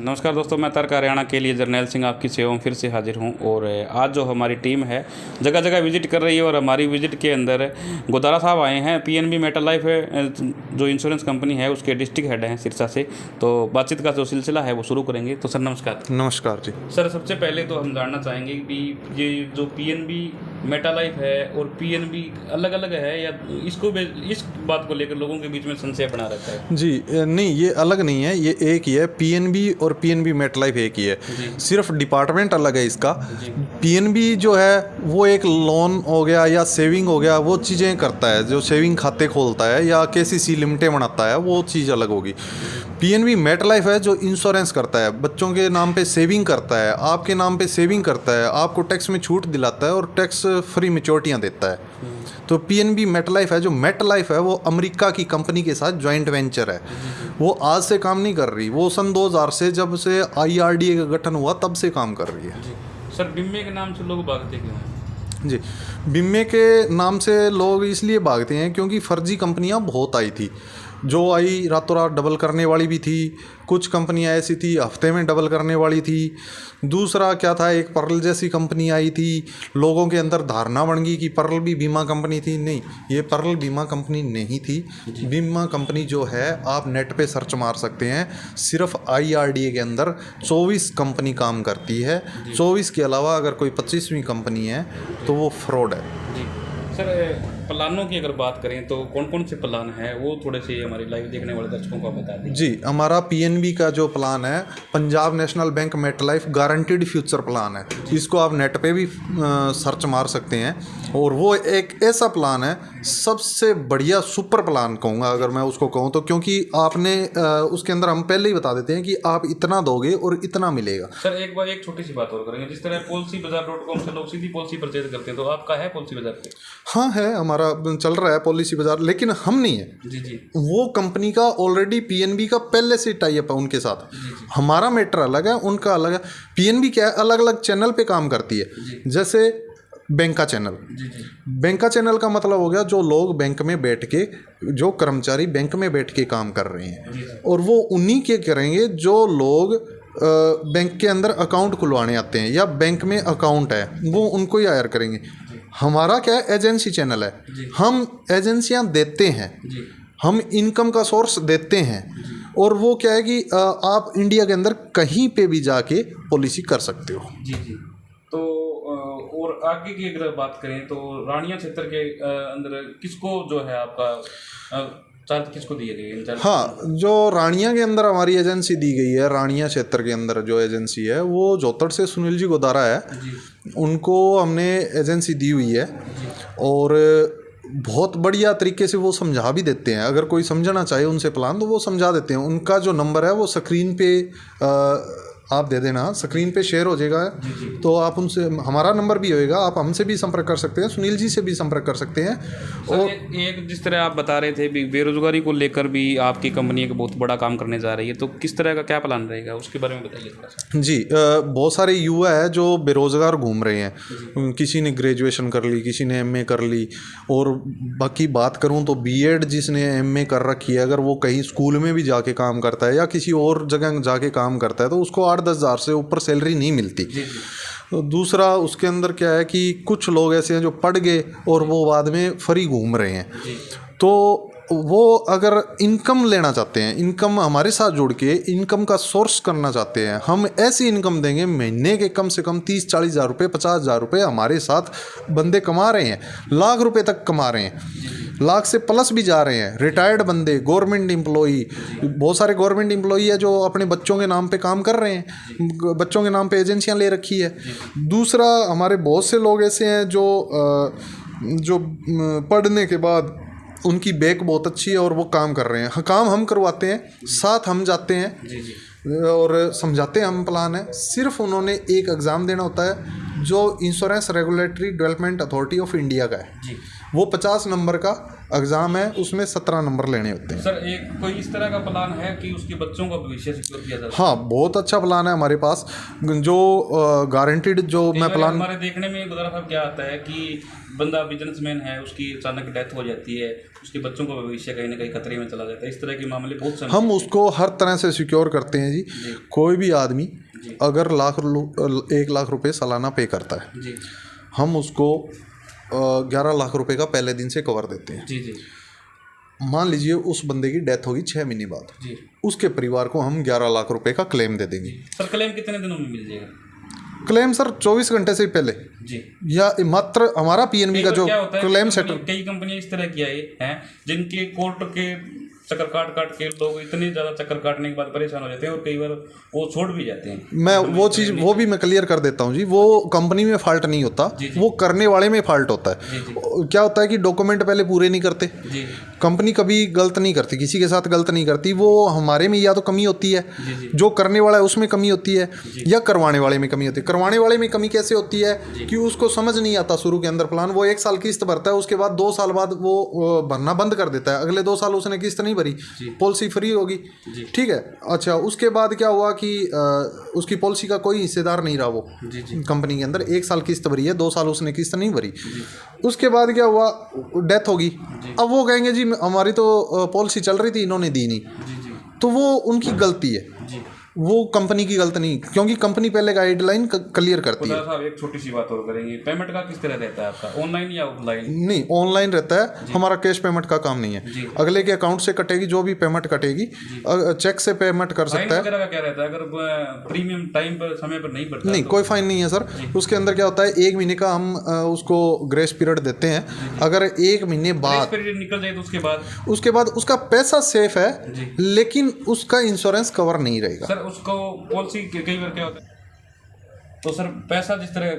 नमस्कार दोस्तों, मैं तर्क हरियाणा के लिए जर्नैल सिंह आपकी सेवा में फिर से हाजिर हूं। और आज जो हमारी टीम है जगह जगह विजिट कर रही है और हमारी विजिट के अंदर गोदारा साहब आए हैं। पीएनबी मेटल लाइफ है जो इंश्योरेंस कंपनी है उसके डिस्ट्रिक्ट हेड हैं सिरसा से। तो बातचीत का जो सिलसिला है वो शुरू करेंगे। तो सर नमस्कार। नमस्कार जी। सर सबसे पहले तो हम जानना चाहेंगे कि ये जो पीएनबी मेटल लाइफ है और पीएनबी अलग अलग है या इस बात को लेकर लोगों के बीच में संशय बना रहता है। जी नहीं, ये अलग नहीं है, ये एक ही है। पीएनबी और पीएनबी मेटलाइफ एक ही है, सिर्फ डिपार्टमेंट अलग है इसका। पीएनबी जो है वो एक लोन हो गया या सेविंग हो गया, वो चीज़ें करता है, जो सेविंग खाते खोलता है या केसीसी लिमिटेड बनाता है, वो चीज़ अलग होगी। पीएनबी मेटलाइफ है जो इंश्योरेंस करता है, बच्चों के नाम पे सेविंग करता है, आपके नाम पे सेविंग करता है, आपको टैक्स में छूट दिलाता है और टैक्स फ्री मैच्योरिटियाँ देता है। तो पीएनबी मेटलाइफ है, जो मेटलाइफ है वो अमेरिका की कंपनी के साथ जॉइंट वेंचर है। वो आज से काम नहीं कर रही, वो सन 2000 से जब से IRDA का गठन हुआ तब से काम कर रही है। सर बीमे के नाम से लोग भागते क्यों हैं? जी, बीमे के नाम से लोग इसलिए भागते हैं क्योंकि फर्जी कंपनियां बहुत आई थी। जो आई रातों रात डबल करने वाली भी थी, कुछ कंपनियां ऐसी थी हफ्ते में डबल करने वाली थी। दूसरा क्या था, एक पर्ल जैसी कंपनी आई थी, लोगों के अंदर धारणा बन गई कि पर्ल भी बीमा कंपनी थी। नहीं, ये पर्ल बीमा कंपनी नहीं थी। बीमा कंपनी जो है आप नेट पे सर्च मार सकते हैं, सिर्फ IRDA के अंदर 24 कंपनी काम करती है। 24 के अलावा अगर कोई 25वीं कंपनी है तो वो फ्रॉड है। जी सर, प्लानों की अगर बात करें तो कौन कौन से प्लान हैं वो थोड़े से हमारे लाइव देखने वाले दर्शकों को बता दें। जी, हमारा पीएनबी का जो प्लान है Punjab national bank MetLife guaranteed future plan है। इसको आप नेट पे भी सर्च मार सकते हैं और वो एक ऐसा प्लान है, सबसे बढ़िया सुपर प्लान कहूँगा अगर मैं उसको कहूँ तो, क्योंकि आपने उसके अंदर हम पहले ही बता देते हैं कि आप इतना दोगे और इतना मिलेगा। सर एक बार एक छोटी सी बात और करेंगे, जिस तरह policybazaar.com से लोग सीधी पॉलिसी परचेज करते हैं, तो आपका है पॉलिसी बाजार पे? हाँ है, हमारा चल रहा है पॉलिसी बाजार, लेकिन हम नहीं है। जी। वो कंपनी का ऑलरेडी पीएनबी का पहले से टाई अप है उनके साथ। हमारा मैटर अलग है, उनका अलग है। पीएनबी क्या है, अलग अलग चैनल पे काम करती है। जैसे बैंक का चैनल, बैंक का चैनल का मतलब हो गया जो लोग बैंक में बैठ के, जो कर्मचारी बैंक में बैठ के काम कर रहे हैं, और वो उन्हीं के करेंगे जो लोग बैंक के अंदर अकाउंट खुलवाने आते हैं या बैंक में अकाउंट है, वो उनको ही हायर करेंगे। हमारा क्या है, एजेंसी चैनल है। हम एजेंसियां देते हैं, हम इनकम का सोर्स देते हैं, और वो क्या है कि आप इंडिया के अंदर कहीं पे भी जाके पॉलिसी कर सकते हो। जी। तो और आगे की अगर बात करें तो रानिया क्षेत्र के अंदर किसको जो है आपका चार्ज किसको दिए गए? हाँ, जो रानिया के अंदर हमारी एजेंसी दी गई है, रानिया क्षेत्र के अंदर जो एजेंसी है वो जोतड़ से सुनील जी गोदारा है, उनको हमने एजेंसी दी हुई है। और बहुत बढ़िया तरीके से वो समझा भी देते हैं। अगर कोई समझना चाहे उनसे प्लान तो वो समझा देते हैं। उनका जो नंबर है वो स्क्रीन पे आप दे देना, स्क्रीन पे शेयर हो जाएगा। तो आप उनसे, हमारा नंबर भी होएगा, आप हमसे भी संपर्क कर सकते हैं, सुनील जी से भी संपर्क कर सकते हैं। और एक जिस तरह आप बता रहे थे बेरोजगारी को लेकर भी आपकी कंपनी एक बहुत बड़ा काम करने जा रही है, तो किस तरह का क्या प्लान रहेगा उसके बारे में बताइए थोड़ा सा। जी, बहुत सारे युवा है जो बेरोजगार घूम रहे हैं। किसी ने ग्रेजुएशन कर ली, किसी ने MA कर ली, और बाकी बात करूं तो BEd जिसने MA कर रखी है, अगर वो कहीं स्कूल में भी जाके काम करता है या किसी और जगह जाके काम करता है तो उसको 8-10 हज़ार से ऊपर सैलरी नहीं मिलती। तो दूसरा उसके अंदर क्या है कि कुछ लोग ऐसे हैं जो पढ़ गए और वो बाद में फ्री घूम रहे हैं। तो वो अगर इनकम लेना चाहते हैं, इनकम हमारे साथ जुड़ के इनकम का सोर्स करना चाहते हैं, हम ऐसी इनकम देंगे महीने के कम से कम 30-40 हज़ार रुपये, 50 हज़ार रुपये हमारे साथ बंदे कमा रहे हैं, लाख रुपए तक कमा रहे हैं, लाख से प्लस भी जा रहे हैं। रिटायर्ड बंदे, गवर्नमेंट एम्प्लॉई, बहुत सारे गवर्नमेंट एम्प्लॉई है जो अपने बच्चों के नाम पे काम कर रहे हैं, बच्चों के नाम पे एजेंसियां ले रखी है। दूसरा, हमारे बहुत से लोग ऐसे हैं जो पढ़ने के बाद उनकी बैक बहुत अच्छी है और वो काम कर रहे हैं। हाँ, काम हम करवाते हैं, साथ हम जाते हैं और समझाते हैं, हम प्लान है। सिर्फ उन्होंने एक एग्ज़ाम देना होता है जो insurance regulatory development authority of India का है। वो 50 नंबर का एग्ज़ाम है उसमें 17 नंबर लेने होते हैं। सर एक कोई इस तरह का प्लान है कि उसके बच्चों का भविष्य सिक्योर किया जाए? हाँ, बहुत अच्छा प्लान है हमारे पास, जो गारंटीड जो मैं प्लान। हमारे देखने में गुजारा साहब क्या आता है कि बंदा बिजनेसमैन है, उसकी अचानक डेथ हो जाती है, उसके बच्चों का भविष्य कहीं ना कहीं खतरे में चला जाता है, इस तरह के मामले बहुत सारे। हम उसको हर तरह से सिक्योर करते हैं जी। कोई भी आदमी अगर 1 लाख रुपए सालाना पे करता है जी, हम उसको 11 लाख रुपए का पहले दिन से कवर देते हैं। जी जी। मान लीजिए उस बंदे की डेथ होगी 6 महीने बाद जी, उसके परिवार को हम 11 लाख रुपए का क्लेम दे देंगे। सर क्लेम कितने दिनों में मिल जाएगा? क्लेम सर 24 घंटे से पहले जी, या मात्र हमारा पीएनबी का जो क्या होता है क्लेम सेटल। कई कंपनियां इस तरह की आई हैं जिनके कोर्ट के चक्कर काट के लोग इतने ज़्यादा चक्कर काटने के बाद परेशान हो जाते हैं और कई बार वो छोड़ भी जाते हैं। मैं वो चीज़ वो भी मैं क्लियर कर देता हूँ जी। वो कंपनी में फॉल्ट नहीं होता, वो करने वाले में फॉल्ट होता है। क्या होता है कि डॉक्यूमेंट पहले पूरे नहीं करते। जी, कंपनी कभी गलत नहीं करती, किसी के साथ गलत नहीं करती। वो हमारे में या तो कमी होती है, जो करने वाला है उसमें कमी होती है, या करवाने वाले में कमी होती है। करवाने वाले में कमी कैसे होती है कि उसको समझ नहीं आता शुरू के अंदर प्लान। वो 1 साल किस्त भरता है, उसके बाद 2 साल बाद वो भरना बंद कर देता है। अगले 2 साल उसने किस्त नहीं भरी, पॉलिसी फ्री होगी। ठीक है, अच्छा उसके बाद क्या हुआ कि उसकी पॉलिसी का कोई हिस्सेदार नहीं रहा वो कंपनी के अंदर। 1 साल किस्त भरी है, 2 साल उसने किस्त नहीं भरी। उसके बाद क्या हुआ, डेथ होगी। अब वो कहेंगे जी हमारी तो पॉलिसी चल रही थी, इन्होंने दी नहीं। तो वो उनकी गलती है, वो कंपनी की गलती नहीं, क्योंकि कंपनी पहले गाइडलाइन क्लियर करती है। साहब एक छोटी सी बात और करेंगे, पेमेंट का किस तरह रहता है आपका, ऑनलाइन या ऑफलाइन? नहीं, ऑनलाइन रहता है हमारा, कैश पेमेंट का काम नहीं है। अगले के अकाउंट से कटेगी जो भी पेमेंट कटेगी, चेक से पेमेंट कर सकता है। का क्या रहता है अगर प्रीमियम टाइम पर समय पर नहीं भरता? नहीं, कोई फाइन नहीं है सर। उसके अंदर क्या होता है, 1 महीने का हम उसको ग्रेस पीरियड देते हैं। अगर 1 महीने बाद निकल जाए तो उसके बाद उसका पैसा सेफ है, लेकिन उसका इंश्योरेंस कवर नहीं रहेगा। उसको पॉलिसी कई बार क्या होता है, तो सर पैसा जिस तरह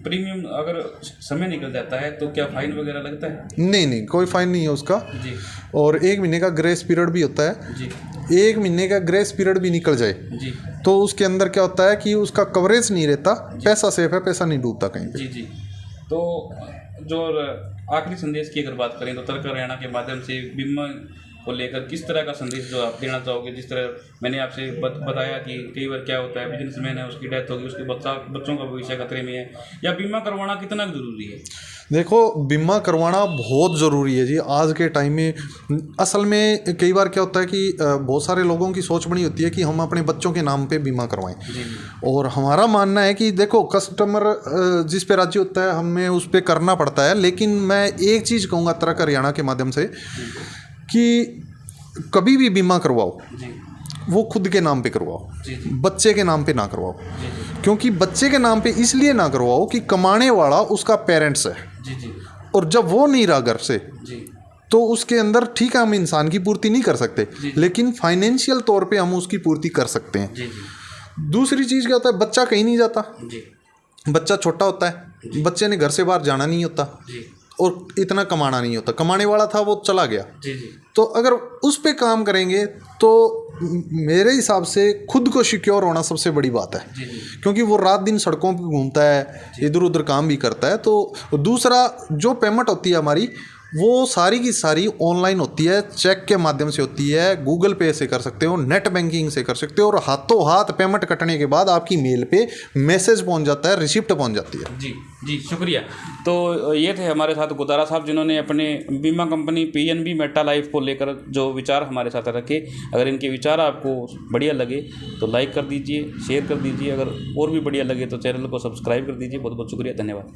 प्रीमियम अगर समय निकल जाता है तो क्या फाइन वगैरह लगता है? नहीं, कोई फाइन नहीं है उसका जी। और 1 महीने का ग्रेस पीरियड भी होता है जी। 1 महीने का ग्रेस पीरियड भी निकल जाए जी, तो उसके अंदर क्या होता है कि उसका कवरेज नहीं रहता, पैसा सेफ है, पैसा नहीं डूबता कहीं पे। जी। तो जो आखिरी संदेश की अगर बात करें तो तर्क हरियाणा के माध्यम से बीमा को लेकर किस तरह का संदेश जो आप देना चाहोगे? जिस तरह मैंने आपसे बताया कि कई बार क्या होता है, बिजनेसमैन है, उसकी डेथ होगी, उसके बच्चों का भविष्य खतरे में है, या बीमा करवाना कितना जरूरी है? देखो, बीमा करवाना बहुत ज़रूरी है जी आज के टाइम में। असल में कई बार क्या होता है कि बहुत सारे लोगों की सोच बनी होती है कि हम अपने बच्चों के नाम पे बीमा करवाएं, और हमारा मानना है कि देखो कस्टमर जिस पे राजी होता है हमें उस पे करना पड़ता है। लेकिन मैं एक चीज़ कहूँगा तर्क हरियाणा के माध्यम से कि कभी भी बीमा करवाओ वो खुद के नाम पे करवाओ, बच्चे के नाम पे ना करवाओ। क्योंकि बच्चे के नाम पे इसलिए ना करवाओ कि कमाने वाला उसका पेरेंट्स है, और जब वो नहीं रहा घर से तो उसके अंदर ठीक है हम इंसान की पूर्ति नहीं कर सकते, लेकिन फाइनेंशियल तौर पे हम उसकी पूर्ति कर सकते हैं। दूसरी चीज़ क्या होता है, बच्चा कहीं नहीं जाता, बच्चा छोटा होता है, बच्चे ने घर से बाहर जाना नहीं होता और इतना कमाना नहीं होता, कमाने वाला था वो चला गया। तो अगर उस पे काम करेंगे तो मेरे हिसाब से खुद को सिक्योर होना सबसे बड़ी बात है, क्योंकि वो रात दिन सड़कों पे घूमता है, इधर उधर काम भी करता है। तो दूसरा जो पेमेंट होती है हमारी वो सारी की सारी ऑनलाइन होती है, चेक के माध्यम से होती है, गूगल पे से कर सकते हो, नेट बैंकिंग से कर सकते हो, और हाथों हाथ पेमेंट कटने के बाद आपकी मेल पे मैसेज पहुंच जाता है, रिसिप्ट पहुंच जाती है। जी शुक्रिया। तो ये थे हमारे साथ गुदारा साहब जिन्होंने अपने बीमा कंपनी पीएनबी मेटा लाइफ को लेकर जो विचार हमारे साथ रखे। अगर इनके विचार आपको बढ़िया लगे तो लाइक कर दीजिए, शेयर कर दीजिए, अगर और भी बढ़िया लगे तो चैनल को सब्सक्राइब कर दीजिए। बहुत बहुत शुक्रिया, धन्यवाद।